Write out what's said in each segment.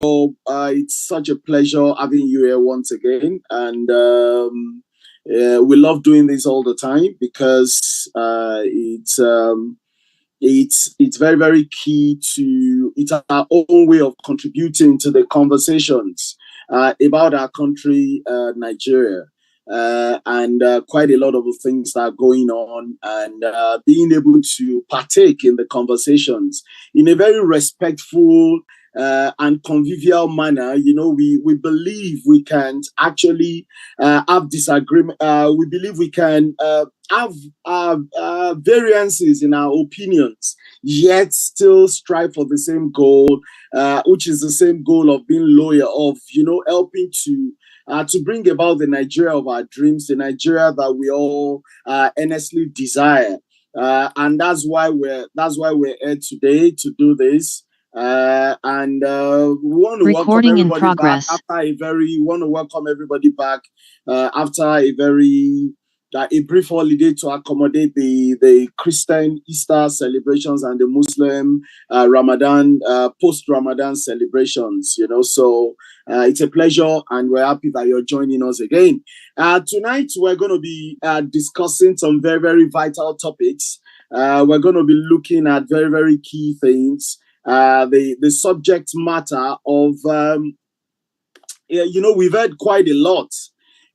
it's such a pleasure having you here once again, and we love doing this all the time because it's very, very key to it's our own way of contributing to the conversations about our country, Nigeria. And quite a lot of the things that are going on, and being able to partake in the conversations in a very respectful and convivial manner. You know, we believe we can actually have disagreement. We believe we can have variances in our opinions, yet still strive for the same goal, which is the same goal of being loyal, of, you know, helping to bring about the Nigeria of our dreams, the Nigeria that we all earnestly desire, and that's why we're here today to do this. And we want to welcome everybody back after a very. Want to welcome everybody back after a very. A brief holiday to accommodate the Christian Easter celebrations and the Muslim Ramadan post-Ramadan celebrations. You know, so it's a pleasure, and we're happy that you're joining us again. Tonight we're going to be discussing some very, very vital topics. We're going to be looking at very, very key things. The subject matter of you know, we've heard quite a lot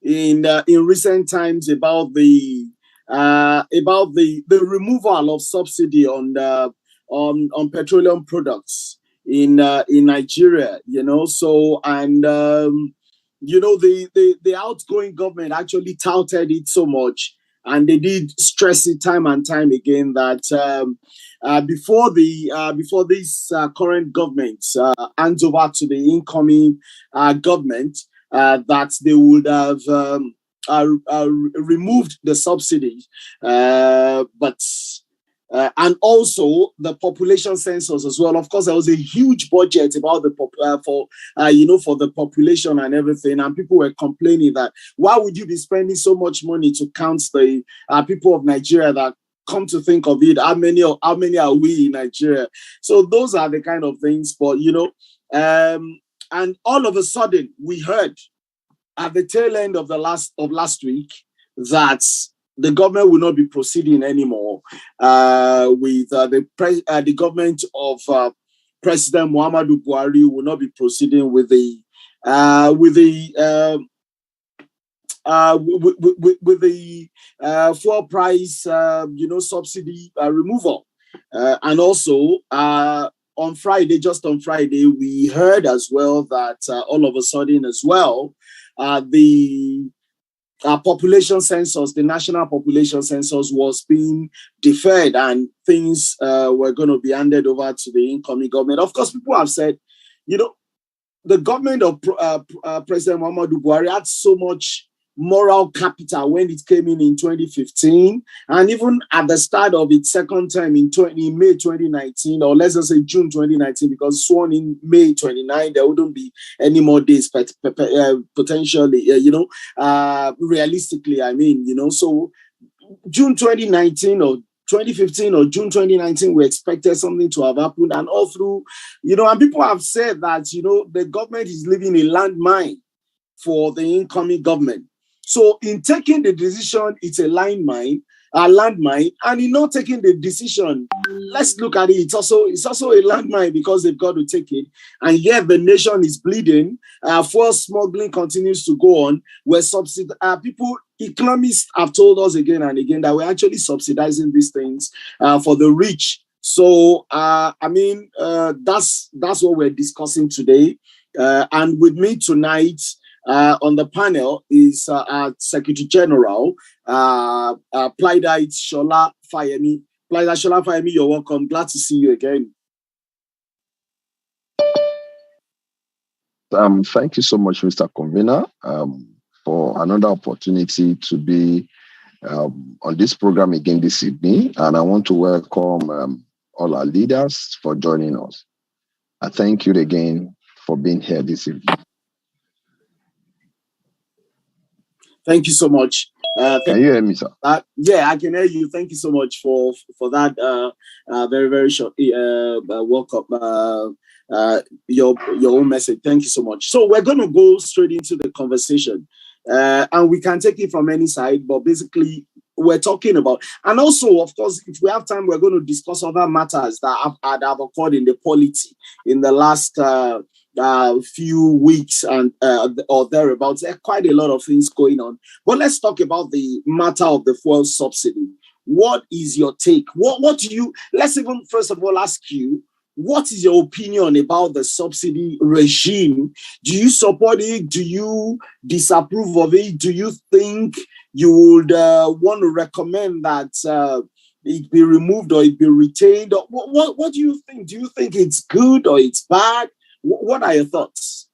in recent times about the removal of subsidy on petroleum products in Nigeria, you know. So, and you know, the outgoing government actually touted it so much, and they did stress it time and time again that before this current government hands over to the incoming government, that they would have removed the subsidy, but and also the population census as well. Of course, there was a huge budget about the you know, for the population and everything, and people were complaining that why would you be spending so much money to count the people of Nigeria? That, come to think of it, how many are we in Nigeria? So those are the kind of things. But you know, and all of a sudden we heard at the tail end of last week that the government will not be proceeding anymore with the government of President Muhammadu Buhari will not be proceeding with the fuel price, you know, subsidy removal, and also on Friday, just on Friday, we heard as well that all of a sudden as well, the population census, the national population census, was being deferred, and things were going to be handed over to the incoming government. Of course, people have said, you know, the government of President Muhammadu Buhari had so much moral capital when it came in 2015, and even at the start of its second term in May 2019, or let's just say June 2019, because sworn in May 29, there wouldn't be any more days, potentially, you know, realistically, I mean, you know. So June 2019 or 2015 or June 2019, we expected something to have happened, and all through, you know, and people have said that, you know, the government is leaving a landmine for the incoming government. So in taking the decision, it's a landmine, and in not taking the decision, let's look at it. It's also a landmine because they've got to take it, and yet the nation is bleeding. Fuel smuggling continues to go on. Where people, economists have told us again and again that we're actually subsidizing these things for the rich. So I mean, that's what we're discussing today, and with me tonight. On the panel is Secretary General PLIDE Shola Fayemi. PLIDE Shola Fayemi, you're welcome. Glad to see you again. Thank you so much, Mr. Convener, for another opportunity to be on this program again this evening. And I want to welcome all our leaders for joining us. I thank you again for being here this evening. Thank you so much. Can you hear me, sir? Yeah, I can hear you. Thank you so much for that very, very short welcome. your own message. Thank you so much. So we're going to go straight into the conversation, and we can take it from any side, but basically we're talking about, and also, of course, if we have time, we're going to discuss other matters that have occurred in the polity in the last few weeks and or thereabouts. There are quite a lot of things going on, but let's talk about the matter of the fuel subsidy. What is your take? What do you, let's even first of all ask you, what is your opinion about the subsidy regime? Do you support it? Do you disapprove of it? Do you think you would want to recommend that it be removed or it be retained? Or what do you think? Do you think it's good or it's bad? What are your thoughts?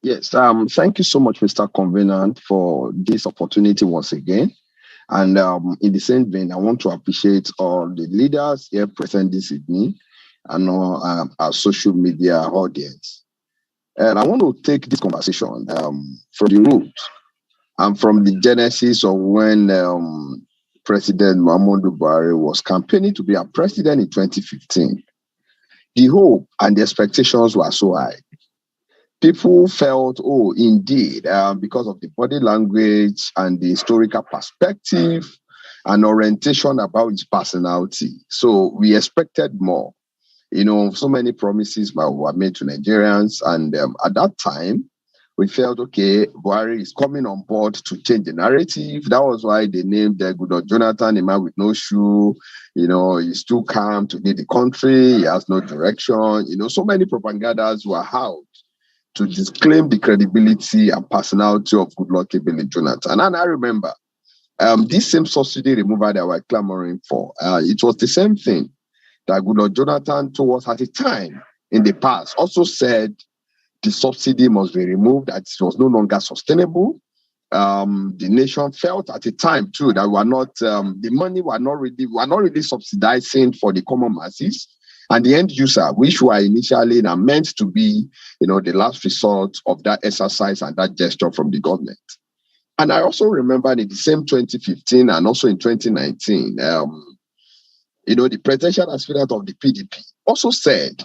Yes, thank you so much, Mr. Convener, for this opportunity once again. And in the same vein, I want to appreciate all the leaders here present this evening and all our social media audience. And I want to take this conversation from the root and from the genesis of when President Muhammadu Buhari was campaigning to be a president in 2015. The hope and the expectations were so high. People felt, oh, indeed, because of the body language and the historical perspective and orientation about his personality. So we expected more. You know, so many promises were made to Nigerians. And at that time, we felt, okay, Buhari is coming on board to change the narrative. That was why they named Goodluck Jonathan a man with no shoe. You know, he's too calm to lead the country. He has no direction. You know, so many propagandas were out to disclaim the credibility and personality of Goodluck Jonathan. And I remember this same subsidy removal that we're clamoring for, it was the same thing that Goodluck Jonathan told us at the time in the past, also said the subsidy must be removed, that it was no longer sustainable. The nation felt at the time too that the money were not really subsidizing for the common masses. And the end user, which were initially meant to be, you know, the last resort of that exercise and that gesture from the government. And I also remember in the same 2015 and also in 2019, you know, the presidential aspirant of the PDP also said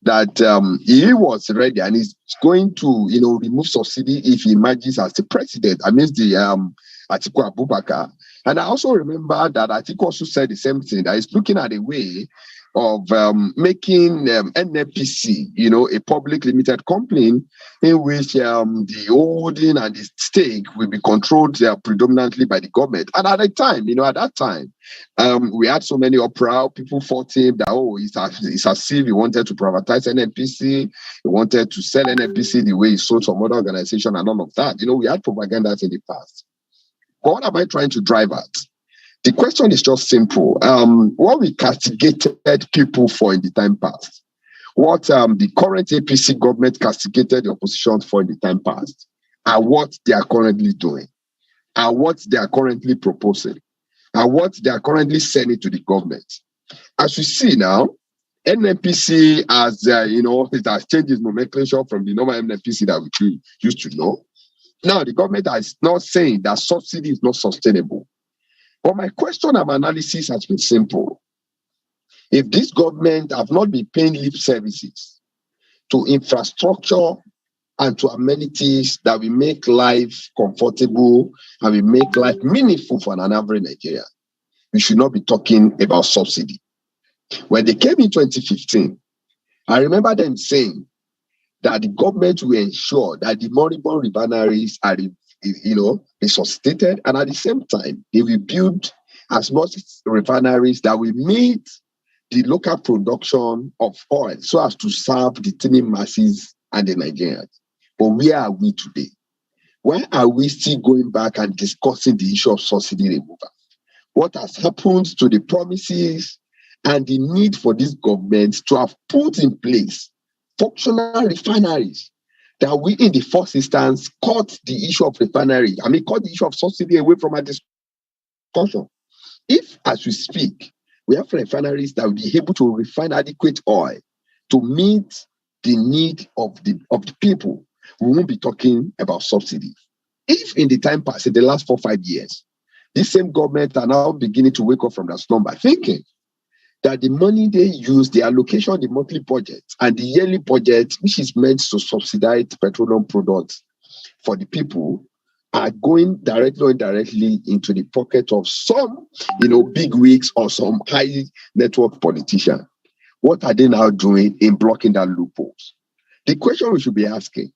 that he was ready and is going to, you know, remove subsidy if he emerges as the president amidst the Atiku Abubakar. And I also remember that Atiku also said the same thing, that he's looking at a way of making NNPC, you know, a public limited company in which the holding and the stake will be controlled predominantly by the government. And at that time, we had so many uproar. People fought him that, oh, it's as if he wanted to privatize NNPC. He wanted to sell NNPC the way he sold some other organization and all of that. You know, we had propaganda in the past. But what am I trying to drive at? The question is just simple. What we castigated people for in the time past, what the current APC government castigated the opposition for in the time past, are what they are currently doing, are what they are currently proposing, are what they are currently sending to the government. As we see now, NNPC has, you know, it has changed its nomenclature from the normal NNPC that we used to know. Now, the government is not saying that subsidy is not sustainable. But my question and analysis has been simple. If this government have not been paying lip services to infrastructure and to amenities that will make life comfortable and will make life meaningful for an average Nigerian, we should not be talking about subsidy. When they came in 2015, I remember them saying that the government will ensure that the moribund refineries are, you know, resuscitated, and at the same time, they will build as much refineries that will meet the local production of oil so as to serve the teeming masses and the Nigerians. But where are we today? Why are we still going back and discussing the issue of subsidy removal? What has happened to the promises and the need for this government to have put in place functional refineries that we, in the first instance, cut the issue of refinery, cut the issue of subsidy away from our discussion. If, as we speak, we have refineries that will be able to refine adequate oil to meet the need of the people, we won't be talking about subsidy. If in the time past, in the last 4 or 5 years, this same government are now beginning to wake up from that slumber, thinking that the money they use, the allocation, the monthly budget, and the yearly budget, which is meant to subsidize petroleum products for the people, are going directly or indirectly into the pocket of some, big wigs or some high network politician. What are they now doing in blocking that loopholes? The question we should be asking,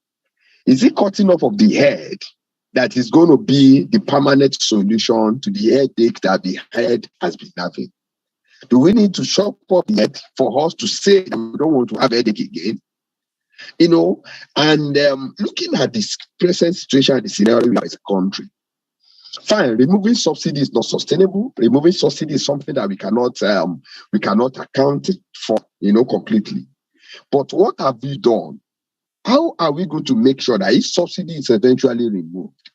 is it cutting off of the head that is going to be the permanent solution to the headache that the head has been having? Do we need to chop up the head for us to say that we don't want to have headache again? And looking at this present situation and the scenario we have as a country, fine, removing subsidy is not sustainable. Removing subsidy is something that we cannot account for, completely. But what have we done? How are we going to make sure that if subsidy is eventually removed,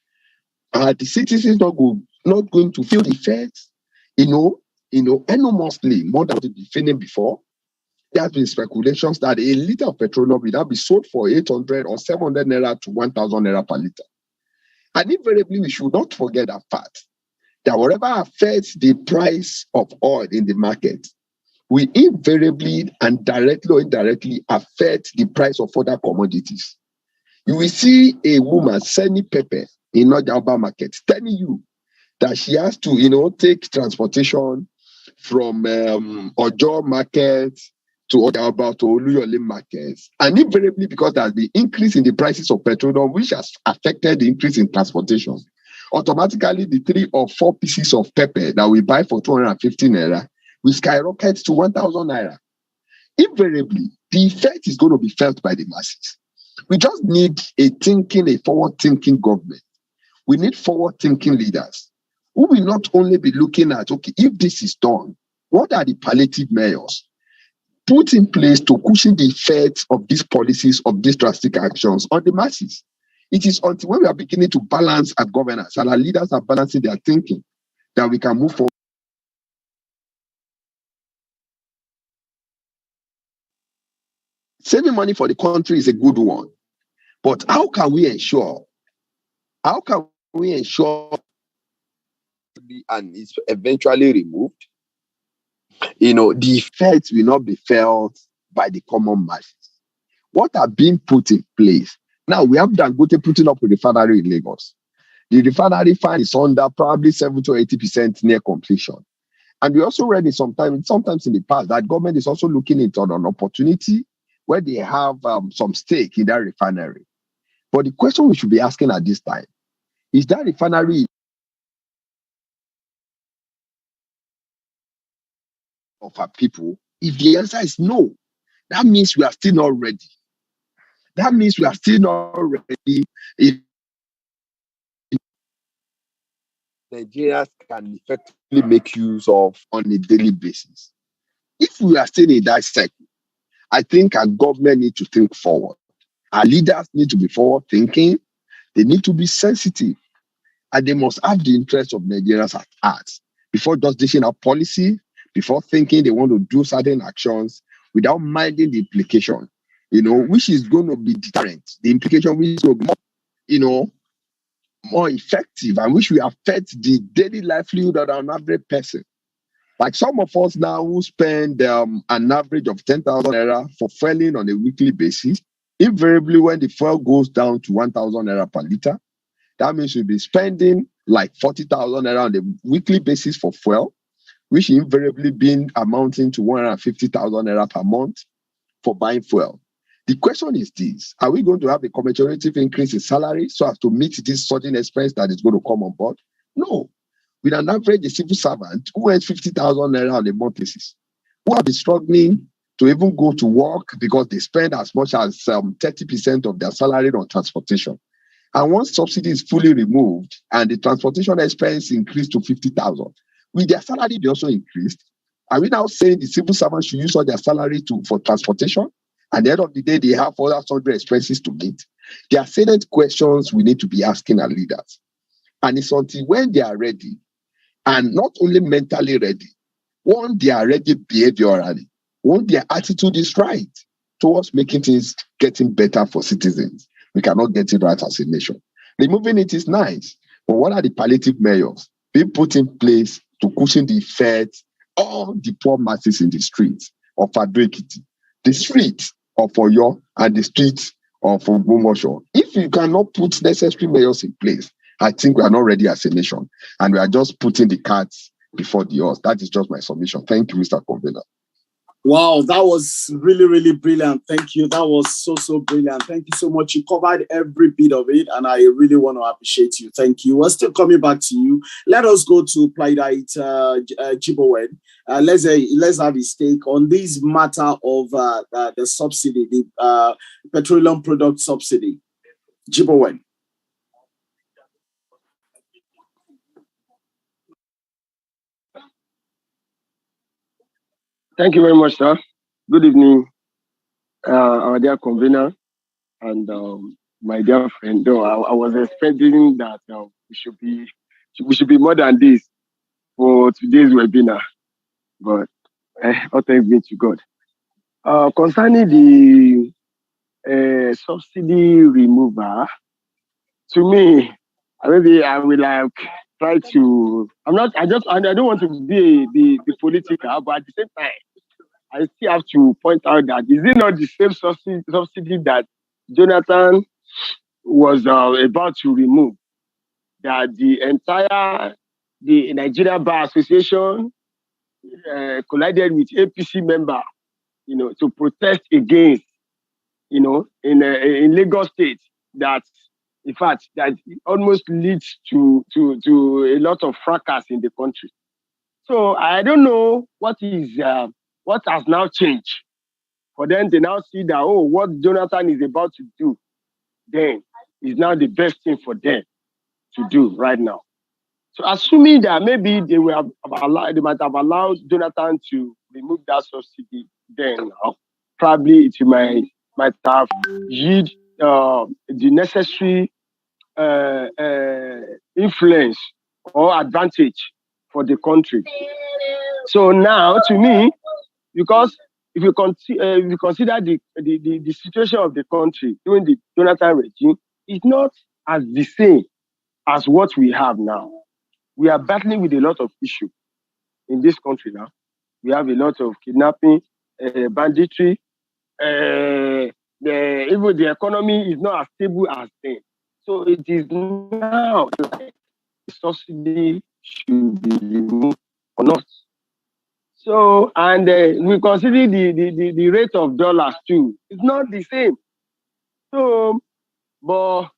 are the citizens not going to feel the effects, enormously more than they've been feeling before? There have been speculations that a liter of petroleum will now be sold for 800 or 700 naira to 1,000 naira per liter. And invariably, we should not forget that fact, that whatever affects the price of oil in the market will invariably and directly or indirectly affect the price of other commodities. You will see a woman selling pepper in Ojaoba market telling you that she has to, take transportation from Ojo market to Ojaoba to Oluyole markets. And invariably, because there has been increase in the prices of petroleum, which has affected the increase in transportation, automatically the 3 or 4 pieces of pepper that we buy for 250 naira will skyrocket to 1,000 naira. Invariably, the effect is going to be felt by the masses. We just need a forward-thinking government. We need forward-thinking leaders who will not only be looking at, okay, if this is done, what are the palliative measures put in place to cushion the effects of these policies, of these drastic actions on the masses? It is until when we are beginning to balance our governance and our leaders are balancing their thinking that we can move forward. Saving money for the country is a good one, but how can we ensure and it's eventually removed, the effects will not be felt by the common masses? What are being put in place? Now, we have Dangote putting up a refinery in Lagos. The refinery fund is under probably 70 to 80% near completion. And we also read it sometimes in the past that government is also looking into an opportunity where they have some stake in that refinery. But the question we should be asking at this time, is that refinery of our people? If the answer is no, that means we are still not ready. If Nigerians can effectively make use of on a daily basis. If we are still in that cycle, I think our government needs to think forward. Our leaders need to be forward thinking. They need to be sensitive. And they must have the interest of Nigerians at heart before just dishing out policy, before thinking they want to do certain actions without minding the implication, which is going to be deterrent. The implication which is going to be more effective and which will affect the daily livelihood of an average person. Like some of us now who spend an average of 10,000 naira for fueling on a weekly basis, invariably when the fuel goes down to 1,000 naira per liter, that means we'll be spending like 40,000 naira on a weekly basis for fuel, which invariably been amounting to 150,000 naira per month for buying fuel. The question is this: are we going to have a commensurative increase in salary so as to meet this sudden expense that is going to come on board? No. With an average, a civil servant who earns 50,000 naira on a month basis, who have been struggling to even go to work because they spend as much as 30% of their salary on transportation. And once subsidy is fully removed and the transportation expense increased to 50,000, will their salary be also increased? Are we now saying the civil servants should use all their salary for transportation? At the end of the day, they have other sundry expenses to meet. There are certain questions we need to be asking our leaders. And it's until when they are ready, and not only mentally ready, when they are ready behaviorally, when their attitude is right towards making things getting better for citizens, we cannot get it right as a nation. Removing it is nice, but what are the palliative measures being put in place to cushion the effects all the poor masses in the streets of Adwekiti, the street of Oyo, and the street of Ogbomoso. If you cannot put necessary measures in place, I think we are not ready as a nation, and we are just putting the carts before the horse. That is just my submission. Thank you, Mr. Convener. Wow, that was really, really brilliant. Thank you. That was so brilliant. Thank you so much. You covered every bit of it, and I really want to appreciate you. Thank you. We're still coming back to you. Let us go to PLIDE Jibowen. Let's have his take on this matter of the subsidy, the petroleum product subsidy. Jibowen. Thank you very much, sir. Good evening, our dear convener and my dear friend. Though I was expecting that we should be more than this for today's webinar, but all thanks be to God. Concerning the subsidy remover, to me, maybe I will try to. I don't want to be the political, but at the same time, I still have to point out that is it not the same subsidy that Jonathan was about to remove? That the Nigeria Bar Association collided with APC member, to protest against, in Lagos State, that in fact that almost leads to a lot of fracas in the country. So I don't know what has now changed for them to now see that, what Jonathan is about to do then is now the best thing for them to do right now. So assuming that maybe they might have allowed Jonathan to remove that subsidy, then probably it might have yield the necessary influence or advantage for the country. So now, to me, because if you consider the situation of the country during the Jonathan regime, it's not as the same as what we have now. We are battling with a lot of issues in this country now. We have a lot of kidnapping, banditry. Even the economy is not as stable as then. So it is now the subsidy should be removed or not. So, and we consider the rate of dollars too. It's not the same. So, but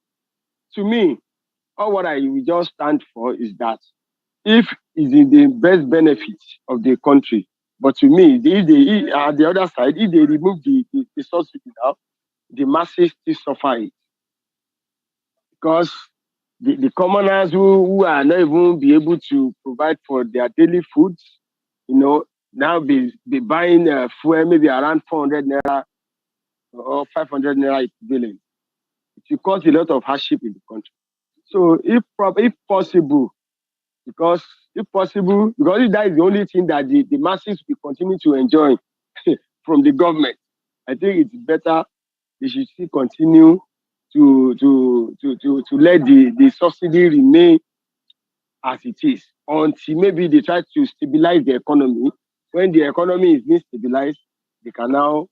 to me, all what I will just stand for is that if it's in the best benefit of the country, but to me, if at the other side, if they remove the subsidy now, the masses still suffer it. Because the commoners who are not even be able to provide for their daily foods, now be buying fuel maybe around 400 naira or 500 naira equivalent. It will cause a lot of hardship in the country. So if possible, because that is the only thing that the masses will continue to enjoy from the government, I think it's better they should still continue to let the subsidy remain as it is until maybe they try to stabilize the economy. When the economy is being stabilized, they can now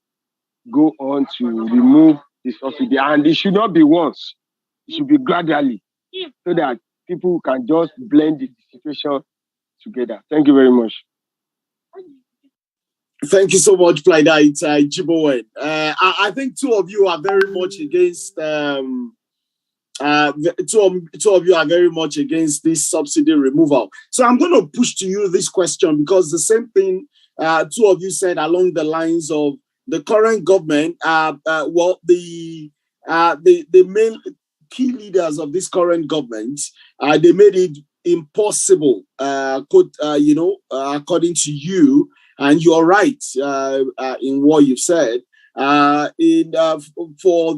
go on to remove the subsidy. And it should not be once. It should be gradually so that people can just blend the situation together. Thank you very much. Thank you so much, PLIDE Jibowen. I think two of you are very much against two of you are very much against this subsidy removal. So I'm going to push to you this question because the same thing two of you said along the lines of the current government. The main key leaders of this current government, they made it impossible, according to you, and you're right in what you've said, for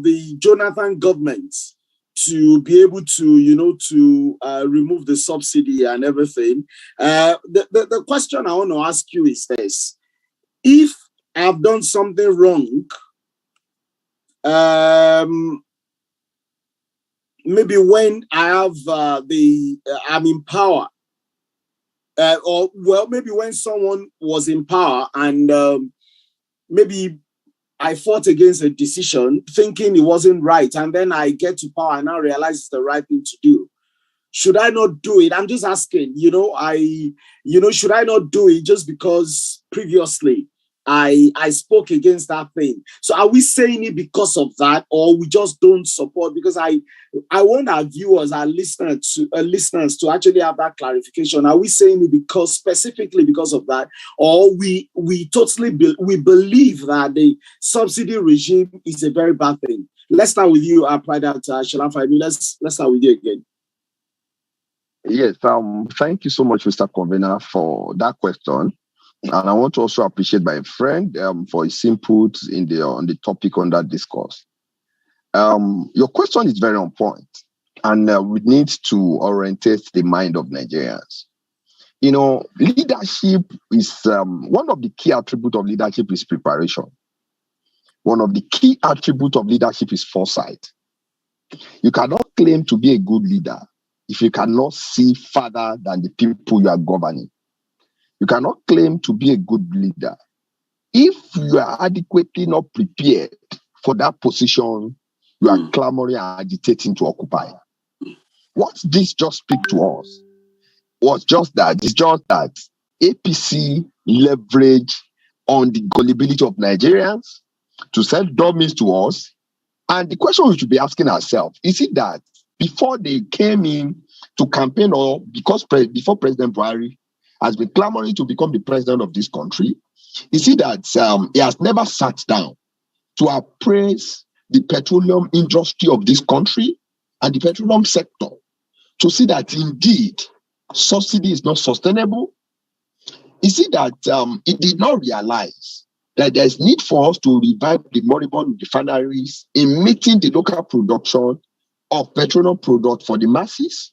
the Jonathan government to be able to remove the subsidy and everything. The question I want to ask you is this: if I've done something wrong, maybe when I have I'm in power, or well, maybe when someone was in power and maybe I fought against a decision thinking it wasn't right, and then I get to power and now realize it's the right thing to do. Should I not do it? I'm just asking, should I not do it just because previously I spoke against that thing? So are we saying it because of that, or we just don't support? Because I want our viewers, our listeners to actually have that clarification. Are we saying it specifically because of that, or we totally we believe that the subsidy regime is a very bad thing? Let's start with you, PLIDE Shalamfa. Let's start with you again. Yes, thank you so much, Mr. Convener, for that question. And I want to also appreciate my friend for his input on the topic on that discourse. Your question is very on point, and we need to orientate the mind of Nigerians. Leadership is one of the key attributes of leadership is preparation. One of the key attributes of leadership is foresight. You cannot claim to be a good leader if you cannot see further than the people you are governing. You cannot claim to be a good leader if you are adequately not prepared for that position you are clamoring and agitating to occupy. What this just speak to us was just that APC leverage on the gullibility of Nigerians to sell dummies to us. And the question we should be asking ourselves, is it that before they came in to campaign, or before President Buhari has been clamoring to become the president of this country, is it that he has never sat down to appraise the petroleum industry of this country and the petroleum sector to see that indeed subsidy is not sustainable? Is it that he did not realize that there's need for us to revive the moribund refineries in meeting the local production of petroleum products for the masses?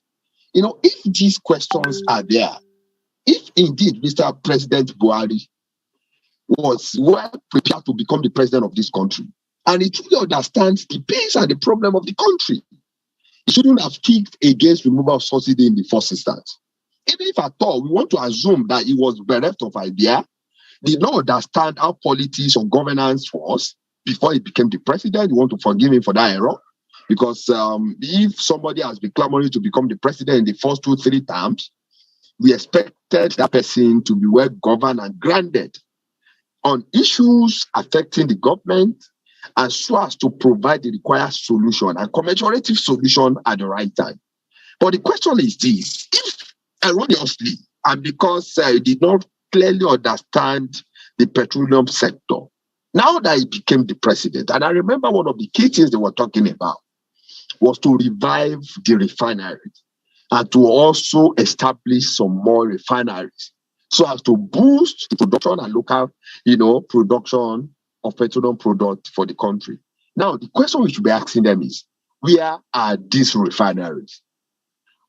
If these questions are there, if indeed Mr. President Buhari was well prepared to become the president of this country, and he truly understands the pains and the problem of the country, he shouldn't have kicked against removal of subsidy in the first instance. Even if at all we want to assume that he was bereft of idea, did not understand how politics or governance was before he became the president, you want to forgive him for that error. Because if somebody has been clamoring to become the president in the first 2-3 terms, we expected that person to be well governed and grounded on issues affecting the government, and so as to provide the required solution and commensurative solution at the right time. But the question is this: if erroneously, and because he did not clearly understand the petroleum sector, now that he became the president, and I remember one of the key things they were talking about was to revive the refineries and to also establish some more refineries so as to boost the production and local, production of petroleum products for the country. Now, the question we should be asking them is, where are these refineries?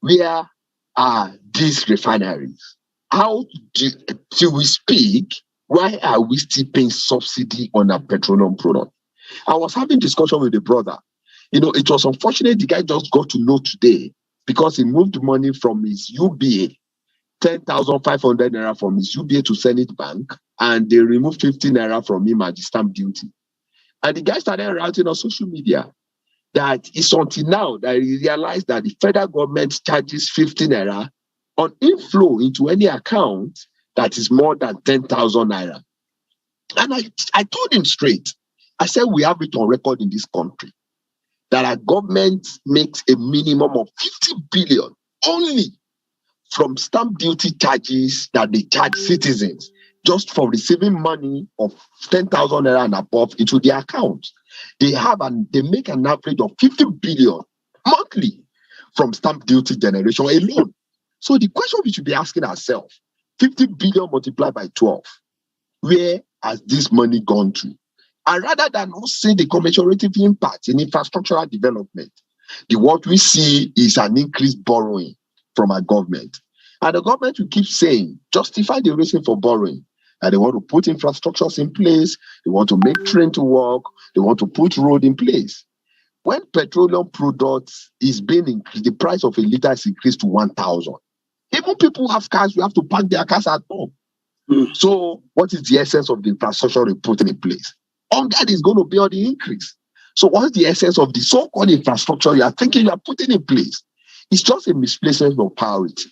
Where are these refineries? How do we speak? Why are we still paying subsidy on a petroleum product? I was having discussion with a brother. It was unfortunate the guy just got to know today because he moved money from his UBA, 10,500 naira from his UBA to Senate Bank, and they removed 50 naira from him at the stamp duty. And the guy started writing on social media that it's until now that he realized that the federal government charges 50 naira on inflow into any account that is more than 10,000 naira. And I told him straight, I said, we have it on record in this country that our government makes a minimum of 50 billion only from stamp duty charges that they charge citizens just for receiving money of 10,000 naira and above into their account. They make an average of 50 billion monthly from stamp duty generation alone. So the question we should be asking ourselves, 50 billion multiplied by 12, where has this money gone to? And rather than not see the commensurative impact in infrastructural development, what we see is an increased borrowing from our government. And the government will keep saying, justify the reason for borrowing. And they want to put infrastructures in place, they want to make train to work, they want to put road in place. When petroleum products is being increased, the price of a liter is increased to 1,000. Even people who have cars, you have to park their cars at home. So what is the essence of the infrastructure we put in place? Hunger is going to be on the increase. So what's the essence of the so-called infrastructure you are thinking you are putting in place? It's just a misplacement of priority.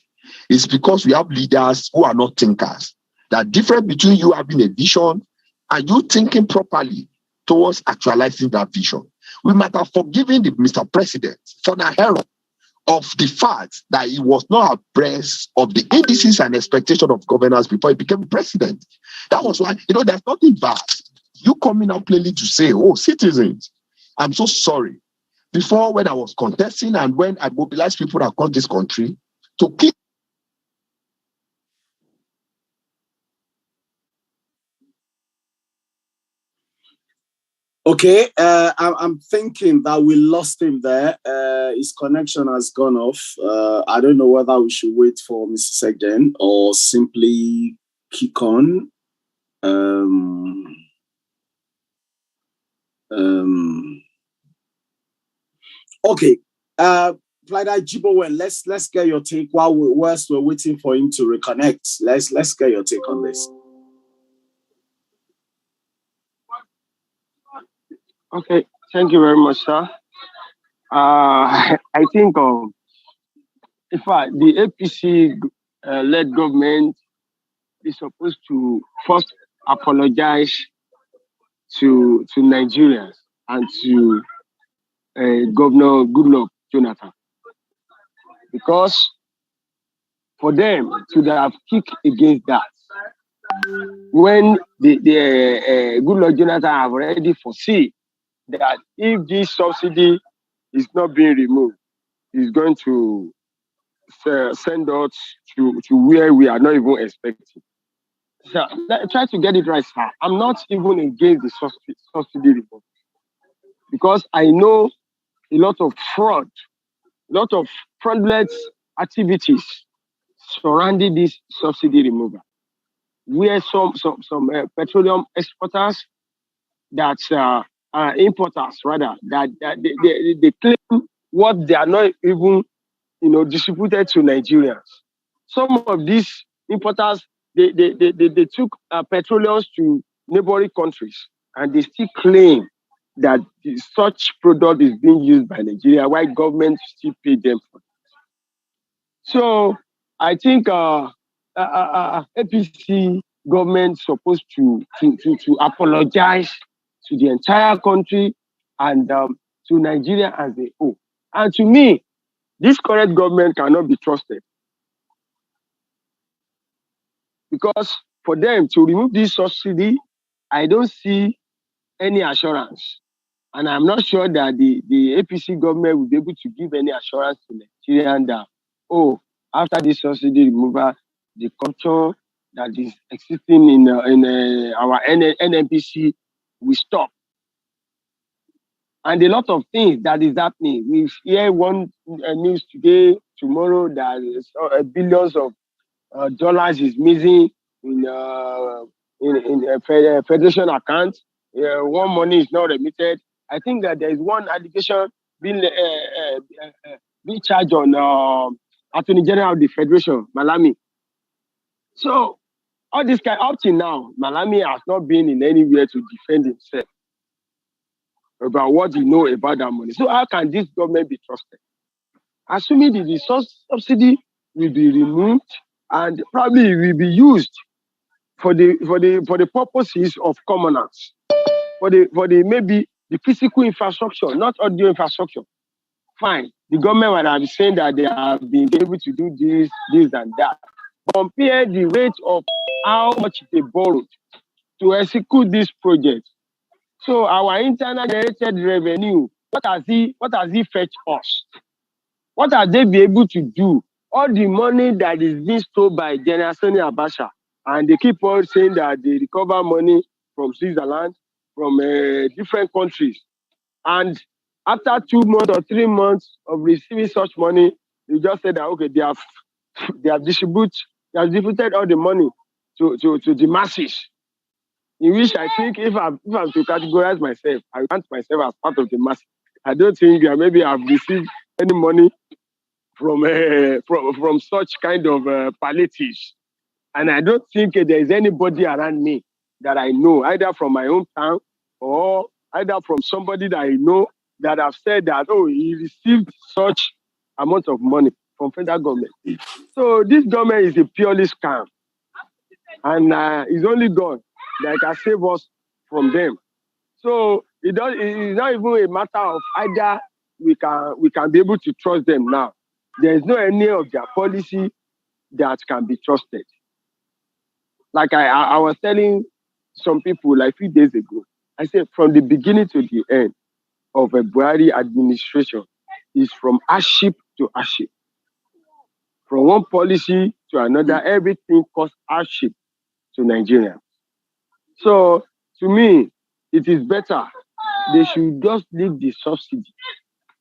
It's because we have leaders who are not thinkers. The difference between you having a vision and you thinking properly towards actualizing that vision. We might have forgiven the Mr. President for the error of the fact that he was not abreast of the indices and expectation of governance before he became president. That was why, there's nothing bad. You coming out plainly to say, oh, citizens, I'm so sorry. Before, when I was contesting and when I mobilized people across this country to keep. Okay, I'm thinking that we lost him there. His connection has gone off. I don't know whether we should wait for Mr. Segden or simply kick on. Okay, PLIDE Jibowen, let's get your take whilst we're waiting for him to reconnect. Let's get your take on this. Okay, thank you very much, sir. I think, in fact, the APC-led government is supposed to first apologize to Nigerians and to Governor Goodluck Jonathan, because for them to have kicked against that, when the Goodluck Jonathan have already foreseen that if this subsidy is not being removed, it's going to send us to where we are not even expecting. So try to get it right, sir. I'm not even against the subsidy removal, because I know a lot of fraud, a lot of fraudulent activities surrounding this subsidy removal, where some petroleum exporters, that importers rather, that they claim what they are not even distributed to Nigerians. Some of these importers, they took petroleum to neighboring countries, and they still claim that such product is being used by Nigeria, while government still pay them for it. So I think APC government supposed to apologize to the entire country and to Nigeria as a whole. And to me, this current government cannot be trusted, because for them to remove this subsidy, I don't see any assurance. And I'm not sure that the APC government will be able to give any assurance to Nigerians that, after this subsidy removal, the culture that is existing in our NNPC will stop. And a lot of things that is happening. We hear one news today, tomorrow, that billions of dollars is missing in federation account. One money is not remitted. I think that there is one allegation being charged on Attorney General of the Federation, Malami. So all this kind, up till now, Malami has not been in anywhere to defend himself about what he know about that money. So how can this government be trusted? Assuming the subsidy will be removed and probably will be used for the purposes of commoners, for the maybe the physical infrastructure, not audio infrastructure. Fine, the government might have saying that they have been able to do this and that. Compare the rate of how much they borrowed to execute this project. So our internal generated revenue, what has he fetched us? What are they be able to do? All the money that is being stolen by General Sani Abacha, and they keep on saying that they recover money from Switzerland, from different countries. And after 2 months or 3 months of receiving such money, they just said that, okay, they have distributed all the money to the masses. In which I think if I'm to categorize myself, I count myself as part of the masses. I don't think maybe I've received any money from such kind of palliatives. And I don't think there is anybody around me that I know, either from my own town or either from somebody that I know that have said that, oh, he received such amount of money from federal government. So this government is a purely scam. And it's only God that can save us from them. So it's not even a matter of either we can be able to trust them now. There is no any of their policy that can be trusted. Like I was telling some people like a few days ago, I said from the beginning to the end of a Buhari administration is from hardship to hardship. From one policy to another, everything causes hardship to Nigeria. So to me, it is better they should just leave the subsidy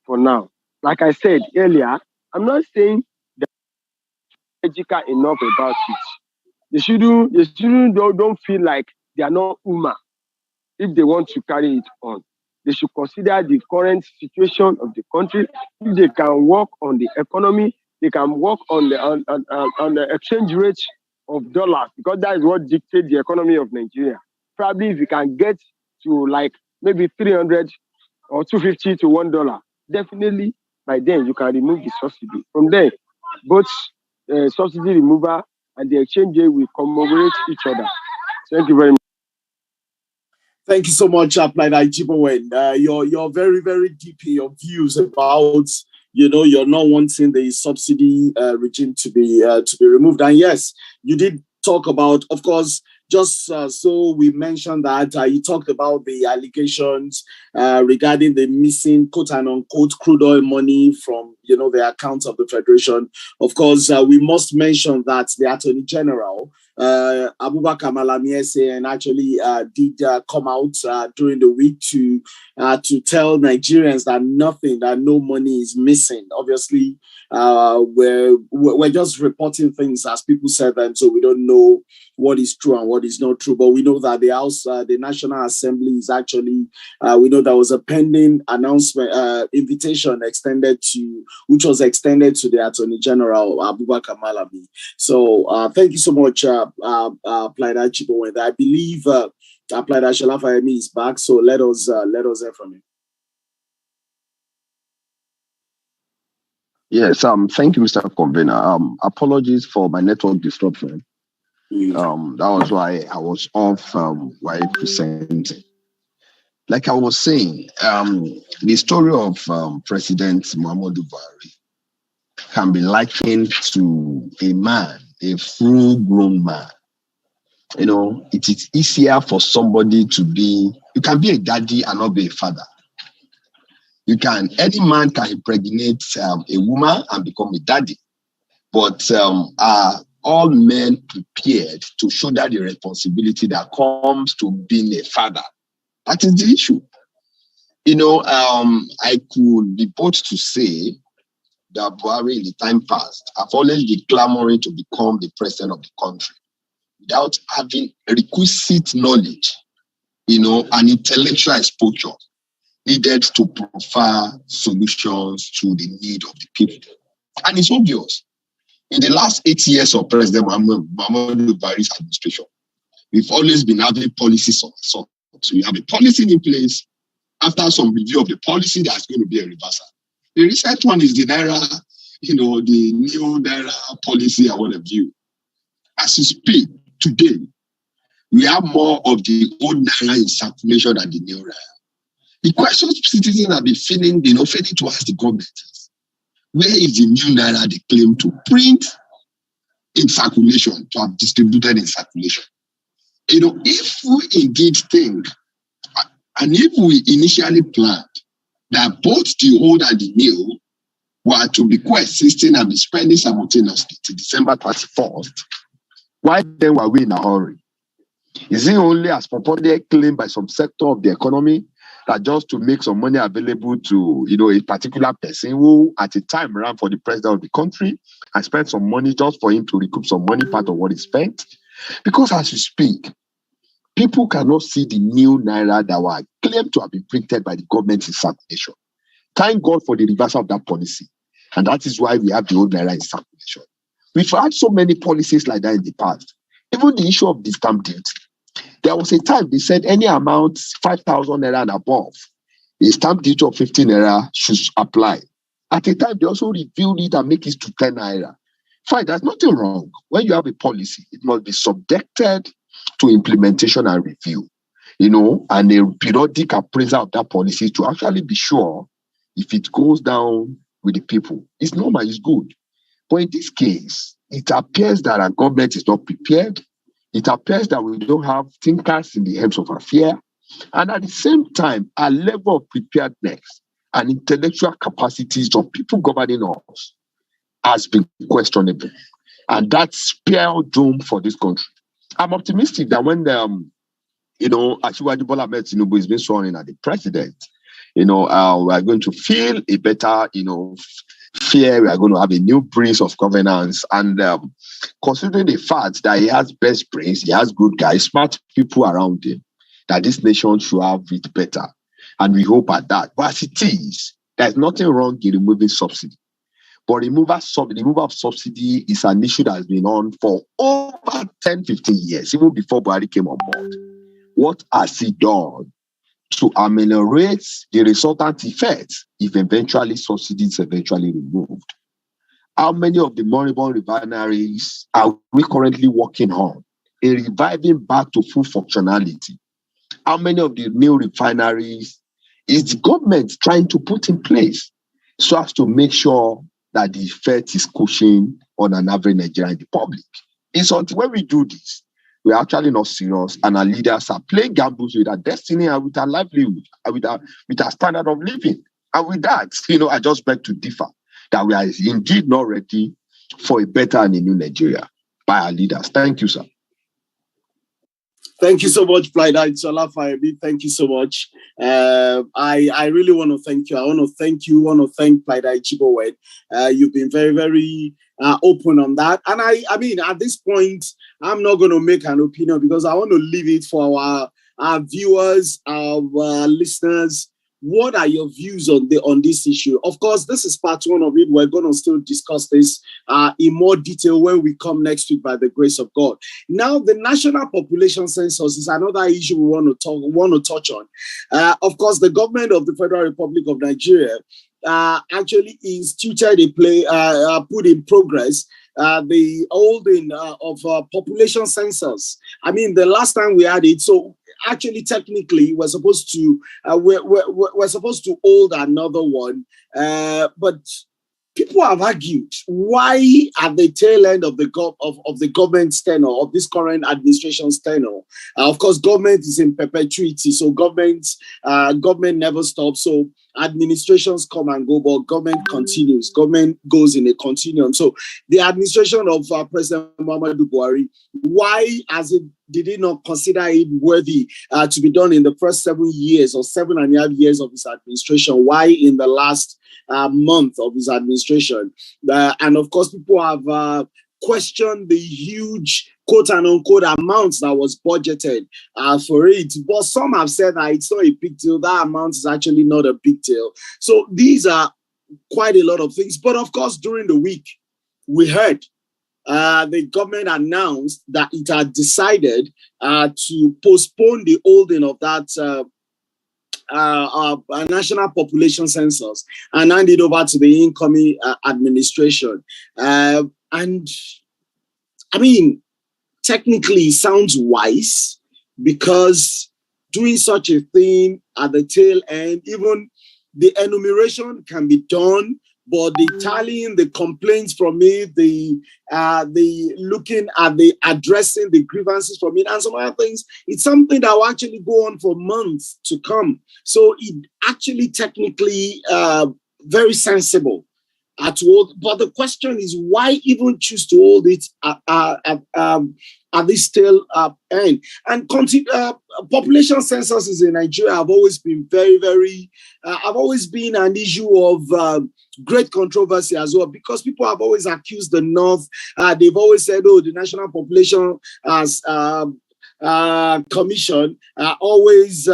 for now. Like I said earlier, I'm not saying they're educated enough about it. They shouldn't don't feel like they are not human if they want to carry it on. They should consider the current situation of the country. If they can work on the economy, they can work on the exchange rate of dollars, because that is what dictates the economy of Nigeria. Probably if you can get to like maybe 300 or 250 to $1, definitely by then you can remove the subsidy. From there, both subsidy remover and the exchange rate will commemorate each other. Thank you very much. Thank you so much, PLIDE Transformational. You're very, very deep in your views about, you're not wanting the subsidy regime to be removed. And yes, you did talk about, of course, just so we mentioned that you talked about the allegations regarding the missing quote and unquote crude oil money from the accounts of the Federation. Of course, we must mention that the Attorney General Abubakar Malami and actually did come out during the week to tell Nigerians that no money is missing. Obviously, we're just reporting things as people said them, so we don't know what is true and what is not true. But we know that the National Assembly is actually, we know there was a pending announcement, invitation which was extended to the Attorney General Abubakar Malami. So thank you so much, PLIDE Transformational. I believe PLIDE Transformational is back, so let us hear from him. Yes, thank you, Mr. Convener. Apologies for my network disruption. That was why I was off while presenting. Like I was saying, the story of President Muhammadu Buhari can be likened to a man, a full-grown man. It is easier for somebody you can be a daddy and not be a father. Any man can impregnate a woman and become a daddy, but are all men prepared to shoulder the responsibility that comes to being a father? That is the issue. I could be bold to say that Buhari in the time past have always been clamoring to become the president of the country without having requisite knowledge, and intellectual exposure needed to provide solutions to the need of the people. And it's obvious. In the last 8 years of President Muhammadu Buhari's administration, we've always been having policies of sort. So we have a policy in place. After some review of the policy, there's going to be a reversal. The recent one is the Naira, the new Naira policy and what have you. As you speak today, we have more of the old Naira in circulation than the new Naira. The questions citizens have been failing to ask the government is, where is the new Naira they claim to print in circulation, to have distributed in circulation? If we indeed think, and if we initially planned that both the old and the new were to be coexisting and be spending simultaneously to December 31st, why then were we in a hurry? Is it only as purportedly claimed by some sector of the economy that just to make some money available to a particular person who at a time ran for the president of the country and spent some money just for him to recoup some money, part of what he spent? Because as you speak, people cannot see the new Naira that were claimed to have been printed by the government in circulation. Thank God for the reversal of that policy. And that is why we have the old naira in circulation. We've had so many policies like that in the past. Even the issue of the stamp duty. There was a time they said any amount 5,000 naira and above, a stamp duty of 15 naira should apply. At a time, they also reviewed it and make it to 10 naira. Fine, there's nothing wrong. When you have a policy, it must be subjected to implementation and review, and a periodic appraisal of that policy to actually be sure if it goes down with the people. It's normal, it's good. But in this case, it appears that our government is not prepared. It appears that we don't have thinkers in the helms of affairs. And at the same time, our level of preparedness and intellectual capacities of people governing us has been questionable. And that's spell doom for this country. I'm optimistic that when Asiwaju Bola Ahmed Tinubu is being sworn in as the president, we are going to feel a better, fear. We are going to have a new breeze of governance. And considering the fact that he has best brains, he has good guys, smart people around him, that this nation should have it better. And we hope at that. But as it is, there's nothing wrong in removing subsidy. But removal of subsidy is an issue that has been on for over 10, 15 years, even before Buhari came on board. What has he done to ameliorate the resultant effects if eventually subsidy is eventually removed? How many of the moribund refineries are we currently working on in reviving back to full functionality? How many of the new refineries is the government trying to put in place so as to make sure that the effect is cushioned on an average Nigerian in the public? It's until when we do this, we're actually not serious, and our leaders are playing gambles with our destiny and with our livelihood, and with our standard of living. And with that, I just beg to differ that we are indeed not ready for a better and a new Nigeria by our leaders. Thank you, sir. Thank you so much, PLIDE Transformational. Thank you so much. I really want to thank you. I want to thank PLIDE Chibowed. You've been very, very open on that. And I mean, at this point, I'm not going to make an opinion because I want to leave it for our viewers, our listeners. What are your views on this issue? Of course, this is part one of it. We're going to still discuss this in more detail when we come next week by the grace of God. Now, the National Population Census is another issue we want to touch on. Of course, the government of the Federal Republic of Nigeria actually instituted put in progress the holding of population census. I mean, the last time we had it, so actually, technically, we're supposed to hold another one, but people have argued why at the tail end of the government's tenure, of this current administration's tenure. Of course, government is in perpetuity, so government never stops. So administrations come and go, but government continues. Government goes in a continuum. So the administration of President Muhammadu Buhari, why did he not consider it worthy to be done in the first 7 years or 7.5 years of his administration? Why in the last month of his administration? And of course, people have questioned the huge quote and unquote amounts that was budgeted for it. But some have said that it's not a big deal. That amount is actually not a big deal. So these are quite a lot of things. But of course, during the week, we heard the government announced that it had decided to postpone the holding of that national population census and hand it over to the incoming administration. And I mean, technically it sounds wise because doing such a thing at the tail end, even the enumeration can be done, but the tallying, the complaints from it, the looking at the addressing the grievances from it, and some other things, it's something that will actually go on for months to come. So it actually technically very sensible to hold. But the question is, why even choose to hold it at this tail end? And population censuses in Nigeria have always been very, very, have always been an issue of great controversy as well, because people have always accused the North. They've always said, oh, the National Population Commission always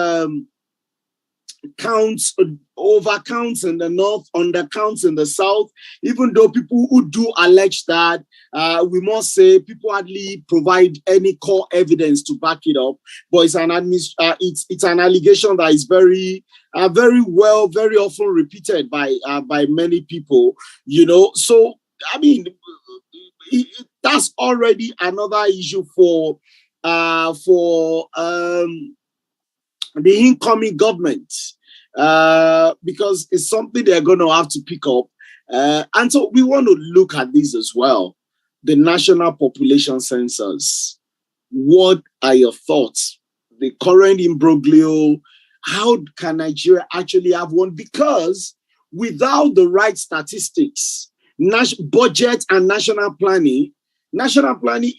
counts, overcounts in the north, undercounts in the south, even though people who do allege that, we must say people hardly provide any core evidence to back it up, but it's an allegation that is very often repeated by many people, you know. So I mean, that's already another issue for the incoming government, because it's something they're going to have to pick up. And so we want to look at this as well. The National Population Census. What are your thoughts? The current imbroglio, how can Nigeria actually have one? Because without the right statistics, budget and national planning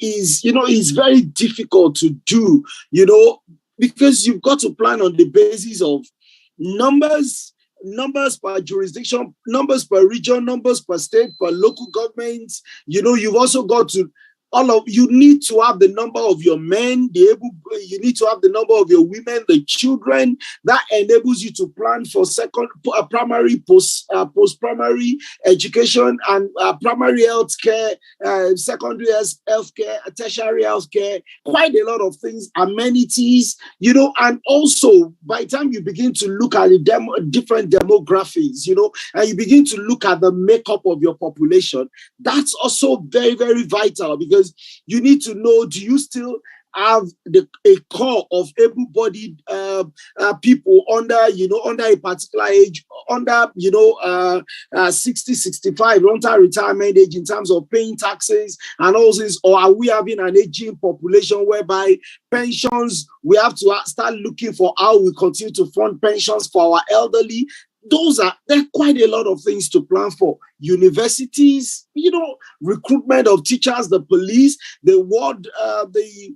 is, is very difficult to do, because you've got to plan on the basis of numbers per jurisdiction, numbers per region, numbers per state, per local governments. You've also got to, you need to have the number of your men, you need to have the number of your women, the children. That enables you to plan for primary, post-primary education, and primary health care, secondary health care, tertiary health care, quite a lot of things, amenities, and also by the time you begin to look at the different demographics, and you begin to look at the makeup of your population, that's also very, very vital, because you need to know, do you still have a core of able-bodied people under a particular age, under 60, 65, long-term retirement age in terms of paying taxes and all this, or are we having an aging population whereby pensions, we have to start looking for how we continue to fund pensions for our elderly? There are quite a lot of things to plan for. Universities, recruitment of teachers, the police, the world, the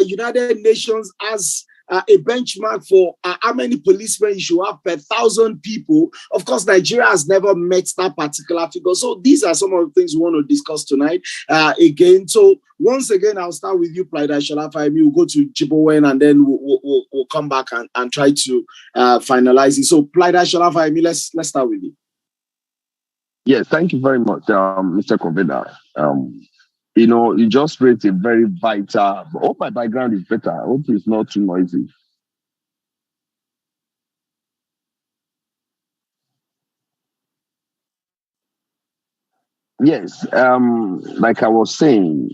United Nations as a benchmark for how many policemen you should have per 1,000 people. Of course, Nigeria has never met that particular figure. So these are some of the things we want to discuss tonight. Again, so once again, I'll start with you, PLIDE Transformational. We'll go to Jibowen, and then we'll come back and try to finalize it. So PLIDE Transformational, let's start with you. Yes, thank you very much, Mr. Convener. You just raised a very vital. I hope my background is better. I hope it's not too noisy. Yes, like I was saying,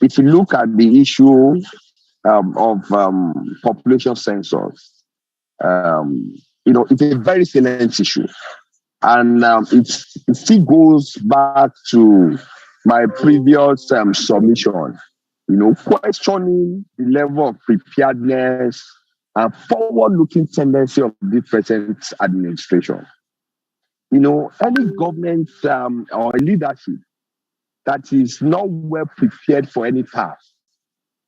if you look at the issue of population census, it's a very salient issue. And it still goes back to my previous submission, questioning the level of preparedness and forward-looking tendency of the present administration. Any government or leadership that is not well prepared for any task,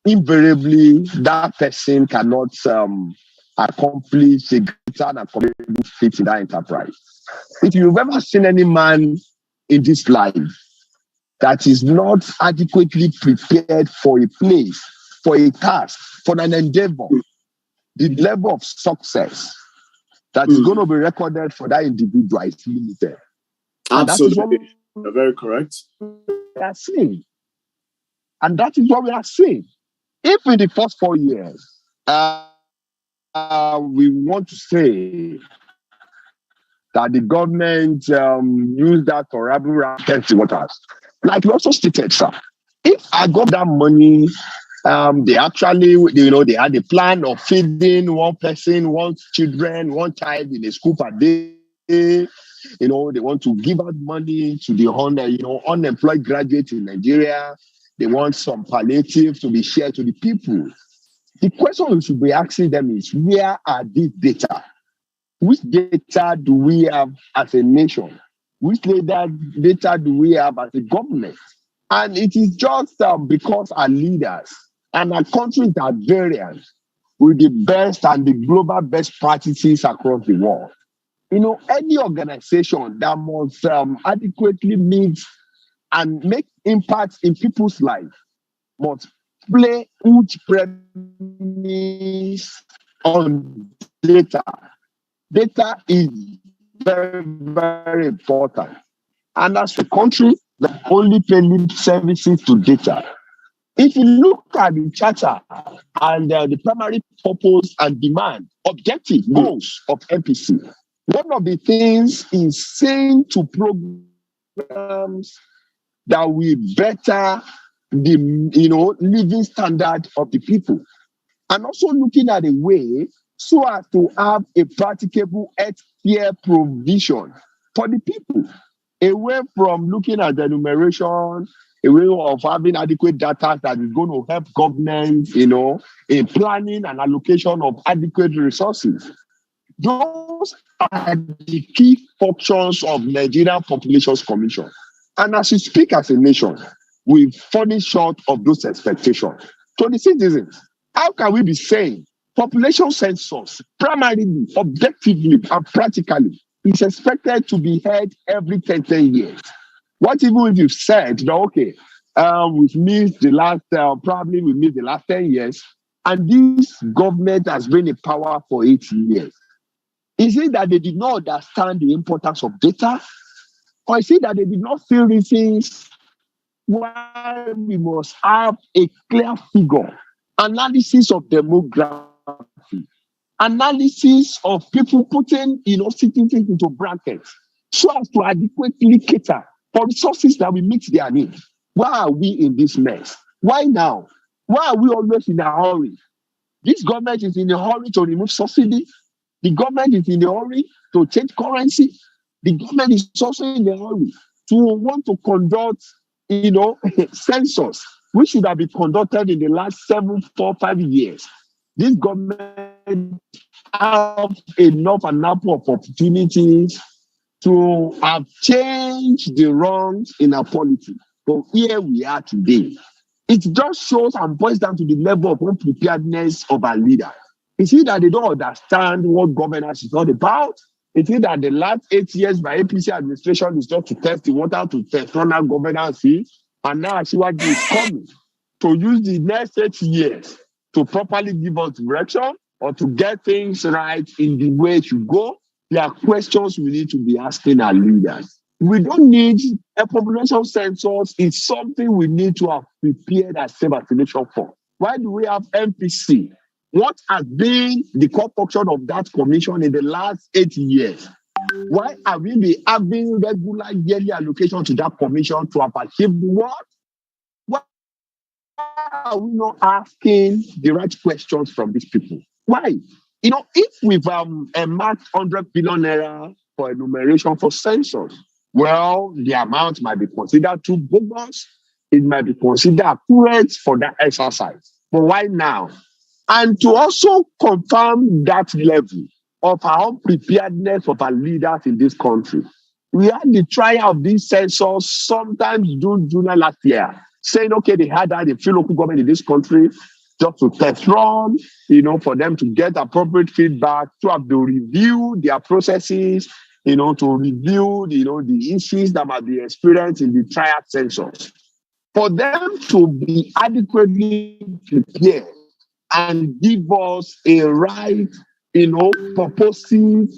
invariably that person cannot accomplish a greater and accommodating feat in that enterprise. If you've ever seen any man in this life that is not adequately prepared for a place, for a task, for an endeavor, the level of success that is going to be recorded for that individual is limited. Absolutely. You're very correct. We are seeing. And that is what we are seeing. If in the first 4 years, we want to say that the government used that for rabble test waters. Like we also stated, sir, if I got that money, they actually, they had a plan of feeding one person, one child in a school per day. They want to give out money to the unemployed graduates in Nigeria. They want some palliative to be shared to the people. The question we should be asking them is, where are these data? Which data do we have as a nation? Which data do we have as a government? And it is just because our leaders and our countries are variant with the best and the global best practices across the world. Any organization that must adequately meet and make impact in people's lives must play huge premise on data. Data is very, very important. And as a country that only pay lip services to data, if you look at the charter and the primary purpose and demand, objective, goals of MPC, one of the things is saying to programs that will better the living standard of the people, and also looking at a way so as to have a practicable healthcare provision for the people, away from looking at the enumeration, a way of having adequate data that is going to help government, in planning and allocation of adequate resources. Those are the key functions of Nigerian Populations Commission. And as we speak as a nation, we've fallen short of those expectations. To the citizens, how can we be saying population census, primarily, objectively, and practically, is expected to be held every 10 years? What even if you've said, okay, we've missed the last, probably we missed the last 10 years, and this government has been in power for 8 years? Is it that they did not understand the importance of data? Or is it that they did not see reasons why we must have a clear figure, analysis of demography, analysis of people putting, citizens into brackets, so as to adequately cater for resources that will meet their needs? Why are we in this mess? Why now? Why are we always in a hurry? This government is in a hurry to remove subsidy. The government is in a hurry to change currency. The government is also in a hurry to want to conduct, census, which should have been conducted in the last 7, 4, 5 years. This government have enough and ample of opportunities to have changed the wrongs in our politics. So here we are today. It just shows and points down to the level of unpreparedness of our leaders. Is it that they don't understand what governance is all about? Is it that the last 8 years by APC administration is just to test the water, to test national governance, and now Asiwaju is coming to use the next 8 years to properly give us direction or to get things right in the way to go? There are questions we need to be asking our leaders. We don't need a population census. It's something we need to have prepared as self-vaccination for. Why do we have MPC? What has been the core function of that commission in the last 8 years? Why are we be having regular yearly allocation to that commission to have achieved what? Why are we not asking the right questions from these people? Why? If we've marked 100 billion naira for enumeration for census, well, the amount might be considered too bogus. It might be considered accurate for that exercise. But why now? And to also confirm that level of our unpreparedness of our leaders in this country, we had the trial of this census sometimes June last year, saying, okay, they had that, the few local government in this country just to test run, for them to get appropriate feedback, to have to review their processes, to review, the issues that might be experienced in the trial census. For them to be adequately prepared and give us a right, purposive,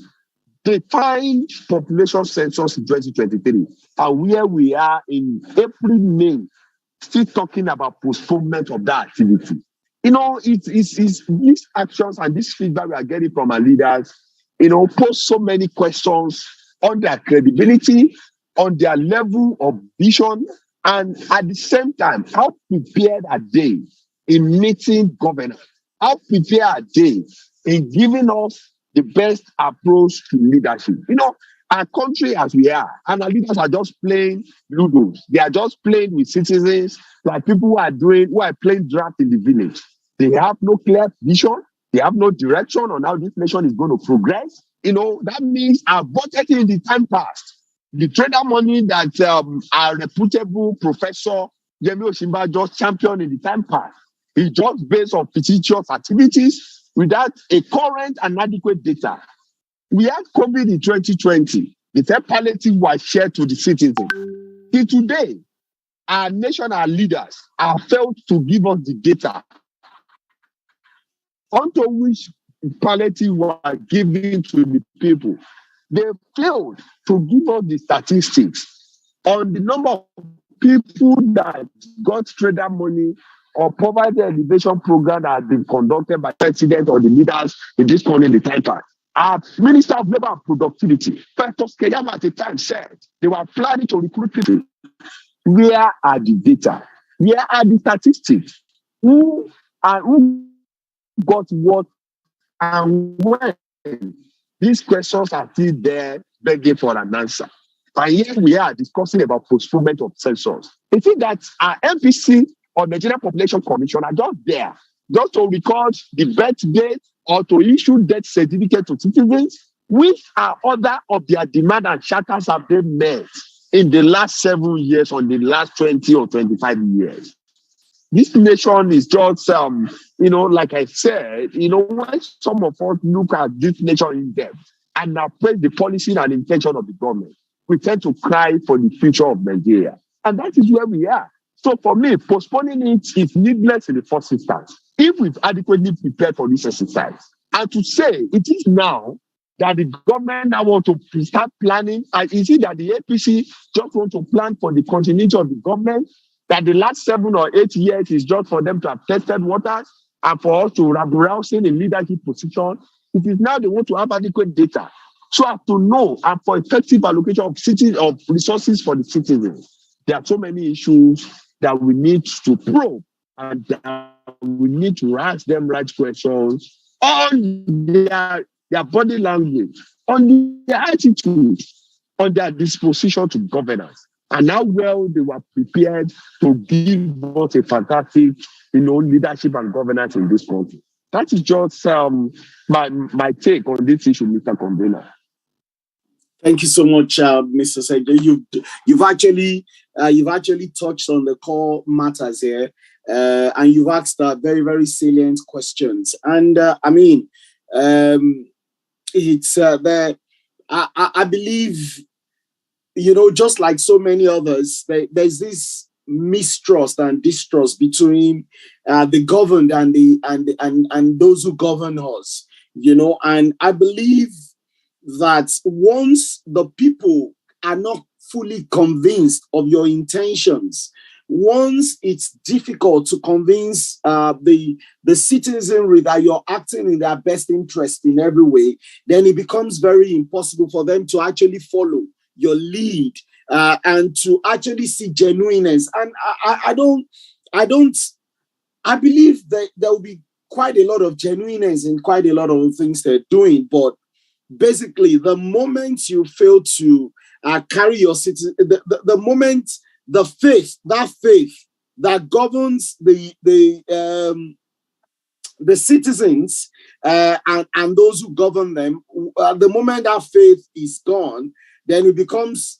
defined population census in 2023. And where we are in April, May, still talking about postponement of that activity. It's these actions and this feedback we are getting from our leaders, pose so many questions on their credibility, on their level of vision, and at the same time, how prepared are they in meeting governance? How prepared are they in giving us the best approach to leadership? Our country as we are, and our leaders are just playing ludos. They are just playing with citizens like people who are playing draft in the village. They have no clear vision. They have no direction on how this nation is going to progress. That means our budget in the time past, the trader money that our reputable professor Yemi Osinba just championed in the time past is just based on fictitious activities without a current and adequate data. We had COVID in 2020. The third palliative was shared to the citizens. Till today, our nation, our leaders have failed to give us the data onto which palliative were given to the people. They failed to give us the statistics on the number of people that got trader money or poverty elevation program that had been conducted by the president or the leaders in this country in the time past. Our Minister of Labour and Productivity, Festus Keyamo at the time said they were planning to recruit people. Where are the data? Where are the statistics? Who got what and when? These questions are still there begging for an answer. And here we are discussing about postponement of census. It is that our MPC or Nigerian Population Commission are just there, just to record the birth date or to issue death certificate to citizens. Which are other of their demand and charters have they met in the last 7 years or the last 20 or 25 years? This nation is just, like I said, when some of us look at this nation in depth and appraise the policy and intention of the government, we tend to cry for the future of Nigeria. And that is where we are. So for me, postponing it is needless in the first instance, if we've adequately prepared for this exercise. And to say it is now that the government now want to start planning, and is it that the APC just want to plan for the continuity of the government, that the last 7 or 8 years is just for them to have tested waters and for us to have rousing in leadership position? It is now they want to have adequate data so as to know and for effective allocation of resources for the citizens. There are so many issues that we need to probe and that we need to ask them right questions on their body language, on their attitude, on their disposition to governance, and how well they were prepared to give us a fantastic, leadership and governance in this country. That is just my take on this issue, Mr. Convener. Thank you so much, Mr. Sege. You've actually touched on the core matters here, and you've asked very, very salient questions. And it's there. I believe, just like so many others, there's this mistrust and distrust between the governed and those who govern us. And I believe that once the people are not fully convinced of your intentions, once it's difficult to convince the citizenry that you're acting in their best interest in every way, then it becomes very impossible for them to actually follow your lead and to actually see genuineness. And I believe that there will be quite a lot of genuineness in quite a lot of things they're doing, but basically, the moment you fail to carry your citizen, the moment the faith that governs the citizens and those who govern them, the moment that faith is gone, then it becomes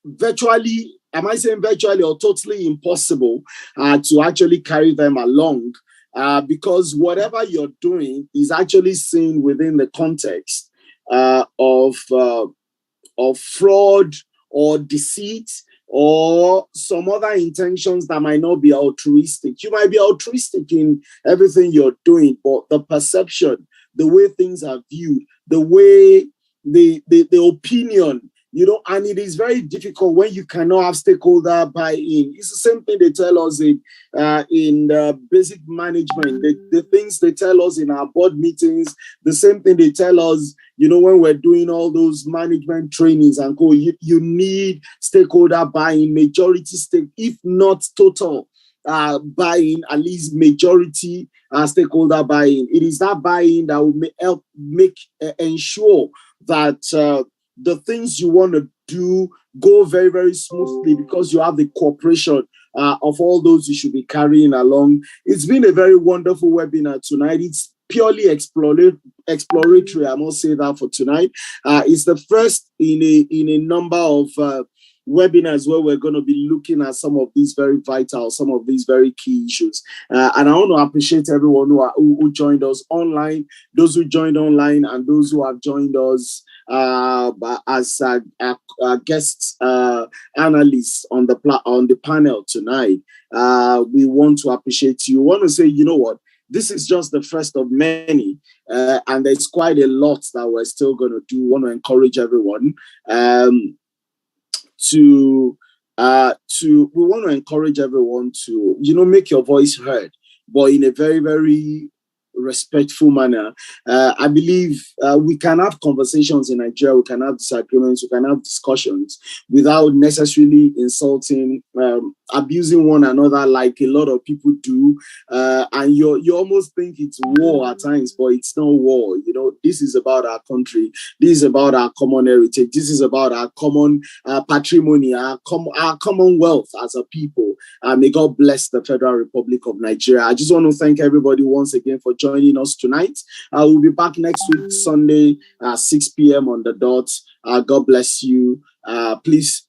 virtually, am I saying virtually or totally impossible to actually carry them along. Because whatever you're doing is actually seen within the context of fraud or deceit or some other intentions that might not be altruistic. You might be altruistic in everything you're doing, but the perception, the way things are viewed, the way the opinion, and it is very difficult when you cannot have stakeholder buy-in. It's the same thing they tell us in basic management, the things they tell us in our board meetings, the same thing they tell us, when we're doing all those management trainings and go, you need stakeholder buy-in, majority stake, if not total buy-in, at least majority stakeholder buy-in. It is that buy-in that will help ensure that the things you want to do go very, very smoothly because you have the cooperation of all those you should be carrying along. It's been a very wonderful webinar tonight. It's purely exploratory, I must say that for tonight. It's the first in a number of webinars where we're going to be looking at some of these very vital, some of these very key issues. And I want to appreciate everyone who joined us online, those who joined online and those who have joined us as guest analysts on the panel tonight. We want to appreciate you. We want to say, you know what? this is just the first of many, and there's quite a lot that we're still going to do. We want to encourage everyone we want to encourage everyone to, make your voice heard, but in a very, very respectful manner. I believe we can have conversations in Nigeria, we can have disagreements, we can have discussions without necessarily insulting, abusing one another like a lot of people do. And you almost think it's war at times, but it's not war. This is about our country. This is about our common heritage. This is about our common patrimony, our common wealth as a people. May God bless the Federal Republic of Nigeria. I just want to thank everybody once again for joining us tonight. We'll be back next week, Sunday, 6 p.m. on the dot. God bless you. Please